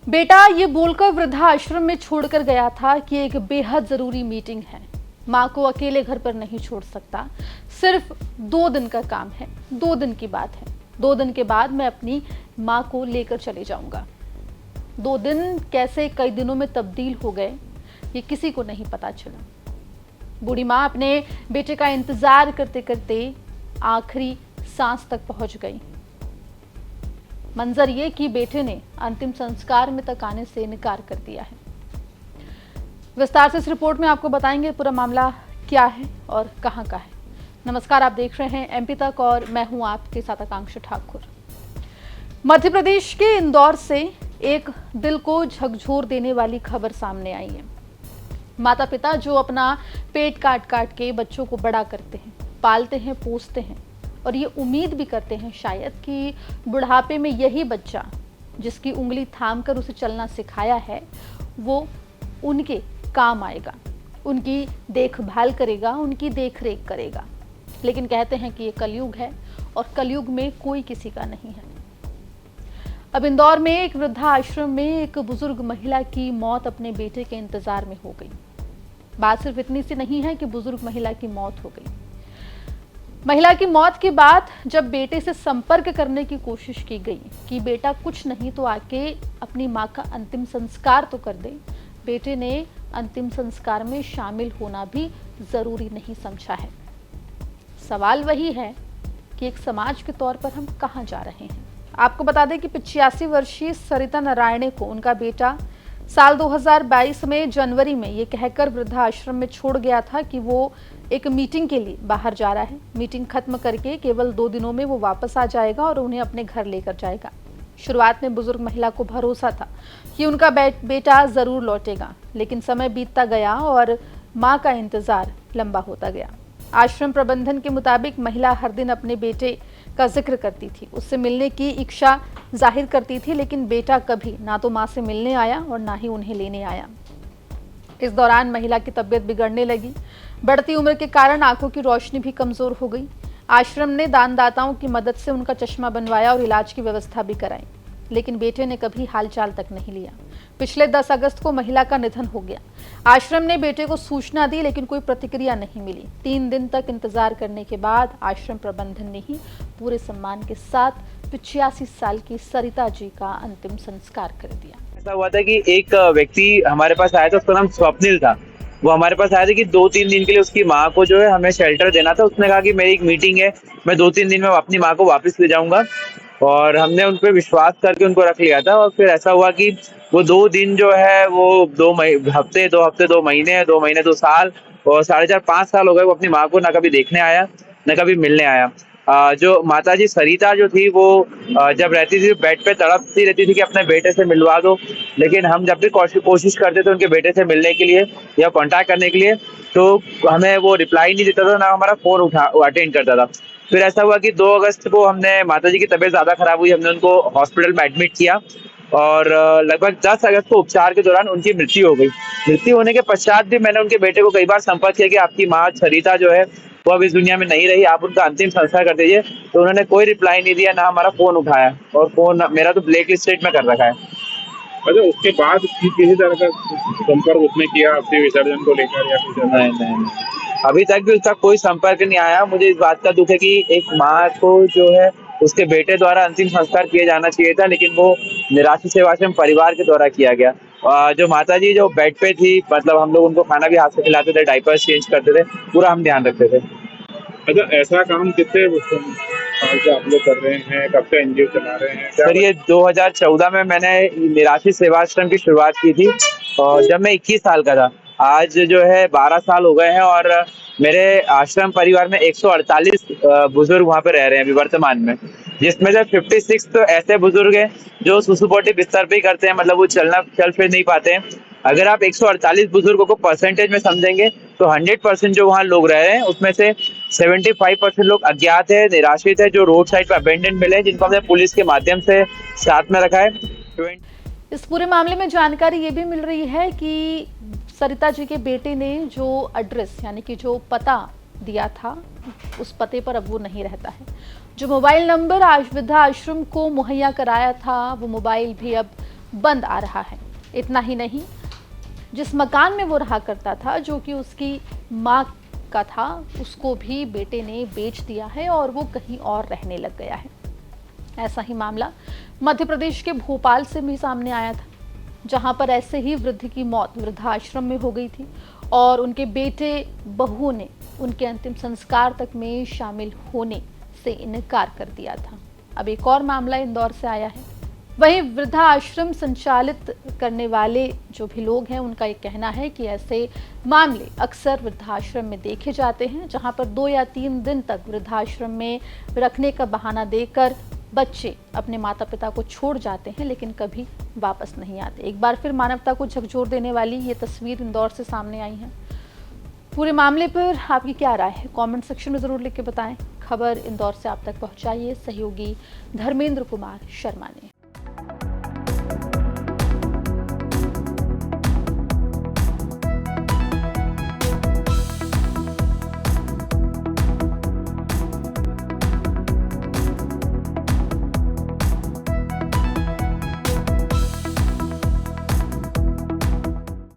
बेटा ये बोलकर वृद्धाश्रम में छोड़कर गया था कि एक बेहद जरूरी मीटिंग है, माँ को अकेले घर पर नहीं छोड़ सकता, सिर्फ 2 दिन का काम है, 2 दिन की बात है, 2 दिन के बाद मैं अपनी माँ को लेकर चले जाऊंगा। 2 दिन कैसे कई दिनों में तब्दील हो गए ये किसी को नहीं पता चला। बूढ़ी माँ अपने बेटे का इंतजार करते करते आखिरी सांस तक पहुंच गई। मंजर ये कि बेटे ने अंतिम संस्कार में तक आने से इनकार कर दिया है। विस्तार से इस रिपोर्ट में आपको बताएंगे पूरा मामला क्या है और कहां का है। नमस्कार, आप देख रहे हैं एमपी तक और मैं हूं आपके साथ आकांक्षा ठाकुर। मध्य प्रदेश के इंदौर से एक दिल को झकझोर देने वाली खबर सामने आई है। माता पिता जो अपना पेट काट काट के बच्चों को बड़ा करते हैं, पालते हैं, पोसते हैं और ये उम्मीद भी करते हैं शायद कि बुढ़ापे में यही बच्चा जिसकी उंगली थाम कर उसे चलना सिखाया है वो उनके काम आएगा, उनकी देखभाल करेगा, उनकी देखरेख करेगा। लेकिन कहते हैं कि ये कलयुग है और कलयुग में कोई किसी का नहीं है। अब इंदौर में एक वृद्धाश्रम में एक बुजुर्ग महिला की मौत अपने बेटे के इंतजार में हो गई। बात सिर्फ इतनी सी नहीं है कि बुजुर्ग महिला की मौत हो गई। महिला की मौत के बाद जब बेटे से संपर्क करने की कोशिश की गई कि बेटा कुछ नहीं तो आके अपनी मां का अंतिम संस्कार तो कर दे, बेटे ने अंतिम संस्कार में शामिल होना भी जरूरी नहीं समझा है। सवाल वही है कि एक समाज के तौर पर हम कहां जा रहे हैं। आपको बता दें कि 85 वर्षीय सरिता नारायणे को उनका बेटा साल 2022 में जनवरी में ये कहकर वृद्धाश्रम में छोड़ गया था कि वो एक मीटिंग के लिए बाहर जा रहा है। मीटिंग खत्म करके केवल 2 दिनों में वो वापस आ जाएगा और उन्हें अपने घर लेकर जाएगा। शुरुआत में बुजुर्ग महिला को भरोसा था कि उनका बेटा जरूर लौटेगा, लेकिन समय बीतता गया और मां का इंतजार लंबा होता गया। आश्रम प्रबंधन के मुताबिक महिला हर दिन अपने बेटे का जिक्र करती थी, उससे मिलने की इच्छा जाहिर करती थी, लेकिन बेटा कभी ना तो मां से मिलने आया और ना ही उन्हें लेने आया। इस दौरान महिला की तबीयत बिगड़ने लगी। बढ़ती उम्र के कारण आंखों की रोशनी भी कमजोर हो गई। आश्रम ने दानदाताओं की मदद से उनका चश्मा बनवाया और इलाज की व्यवस्था भी कराई, लेकिन बेटे ने कभी हालचाल तक नहीं लिया। पिछले 10 अगस्त को महिला का निधन हो गया। आश्रम ने बेटे को सूचना दी, लेकिन कोई प्रतिक्रिया नहीं मिली। 3 दिन तक इंतजार करने के बाद आश्रम प्रबंधन ने ही पूरे सम्मान के साथ 85 साल की सरिता जी का अंतिम संस्कार कर दिया। ऐसा हुआ था कि एक व्यक्ति हमारे पास आया था, उसका नाम स्वप्निल था। वो हमारे पास आया था कि 2-3 दिन के लिए उसकी माँ को जो है हमें शेल्टर देना था। उसने कहा कि मेरी एक मीटिंग है, मैं 2-3 दिन में अपनी माँ को वापस ले जाऊंगा, और हमने उन पर विश्वास करके उनको रख लिया था। और फिर ऐसा हुआ कि वो 2 दिन जो है वो 2 हफ्ते, 2 महीने, 2 महीने, 2 साल और 4.5 साल हो गए वो अपनी माँ को ना कभी देखने आया न कभी मिलने आया। जो माताजी सरिता जो थी वो जब रहती थी बेड पे तड़पती रहती थी कि अपने बेटे से मिलवा दो, लेकिन हम जब भी कोशिश करते थे उनके बेटे से मिलने के लिए या कांटेक्ट करने के लिए तो हमें वो रिप्लाई नहीं देता था, ना हमारा फोन अटेंड करता था। फिर ऐसा हुआ कि 2 अगस्त को हमने माताजी की तबीयत ज्यादा खराब हुई, हमने उनको हॉस्पिटल में एडमिट किया और लगभग 10 अगस्त को उपचार के दौरान उनकी मृत्यु हो गई। मृत्यु होने के पश्चात भी मैंने उनके बेटे को कई बार संपर्क किया कि आपकी माँ सरिता जो है वो अब इस दुनिया में नहीं रही, आप उनका अंतिम संस्कार कर दीजिए, तो उन्होंने कोई रिप्लाई नहीं दिया, ना हमारा फोन उठाया, और फोन मेरा तो ब्लैक लिस्टेड में कर रखा है। अच्छा, उसके बाद किसी तरह का संपर्क उसने किया आपसे विसर्जन को लेकर या कुछ? नहीं, अभी तक भी उसका कोई संपर्क नहीं आया। मुझे इस बात का दुख है कि एक माँ को जो है उसके बेटे द्वारा अंतिम संस्कार किया जाना चाहिए था, लेकिन वो निराश्रित सेवाश्रम परिवार के द्वारा किया गया। जो माताजी जो बेड पे थी, मतलब हम लोग उनको खाना भी हाथ से खिलाते थे, डायपर्स चेंज करते थे, पूरा हम ध्यान रखते थे। अच्छा, ऐसा काम कितने साल से आप लोग कर रहे हैं, कब से एनजीओ चला रहे हैं? सर ये 2014 में मैंने निराश्रित सेवाश्रम की शुरुआत की थी और जब मैं 21 साल का था। आज जो है 12 साल हो गए हैं और मेरे आश्रम परिवार में 148 बुजुर्ग वहाँ पे रह रहे हैं अभी वर्तमान में, जिसमें से 56 तो ऐसे बुजुर्ग हैं जो सुसुपोटी बिस्तर पे ही करते हैं, मतलब वो चल फिर नहीं पाते हैं। अगर आप 148 बुजुर्गों को परसेंटेज में समझेंगे तो 100% जो वहाँ लोग रह रहे हैं उसमें से 75% लोग अज्ञात है, निराश्रित है, जो रोड साइड पे अबेंडेंट मिले, जिनको हमने पुलिस के माध्यम से साथ में रखा है। इस पूरे मामले में जानकारी ये भी मिल रही है कि सरिता जी के बेटे ने जो एड्रेस यानी कि जो पता दिया था उस पते पर अब वो नहीं रहता है। जो मोबाइल नंबर आज वृद्धाश्रम को मुहैया कराया था वो मोबाइल भी अब बंद आ रहा है। इतना ही नहीं, जिस मकान में वो रहा करता था, जो कि उसकी माँ का था, उसको भी बेटे ने बेच दिया है और वो कहीं और रहने लग गया है। ऐसा ही मामला मध्य प्रदेश के भोपाल से भी सामने आया था, जहां पर ऐसे ही वृद्ध की मौत वृद्धाश्रम में हो गई थी और उनके बेटे बहू ने उनके अंतिम संस्कार तक में शामिल होने से इनकार कर दिया था। अब एक और मामला इंदौर से आया है। वहीं वृद्धाश्रम संचालित करने वाले जो भी लोग हैं, उनका ये कहना है कि ऐसे मामले अक्सर वृद्धाश्रम में देखे जाते हैं, जहां पर 2 या 3 दिन तक वृद्धाश्रम में रखने का बहाना देकर बच्चे अपने माता पिता को छोड़ जाते हैं, लेकिन कभी वापस नहीं आते। एक बार फिर मानवता को झकझोर देने वाली ये तस्वीर इंदौर से सामने आई है। पूरे मामले पर आपकी क्या राय है, कमेंट सेक्शन में जरूर लिख के बताएं। खबर इंदौर से आप तक पहुंचाइए सहयोगी धर्मेंद्र कुमार शर्मा ने।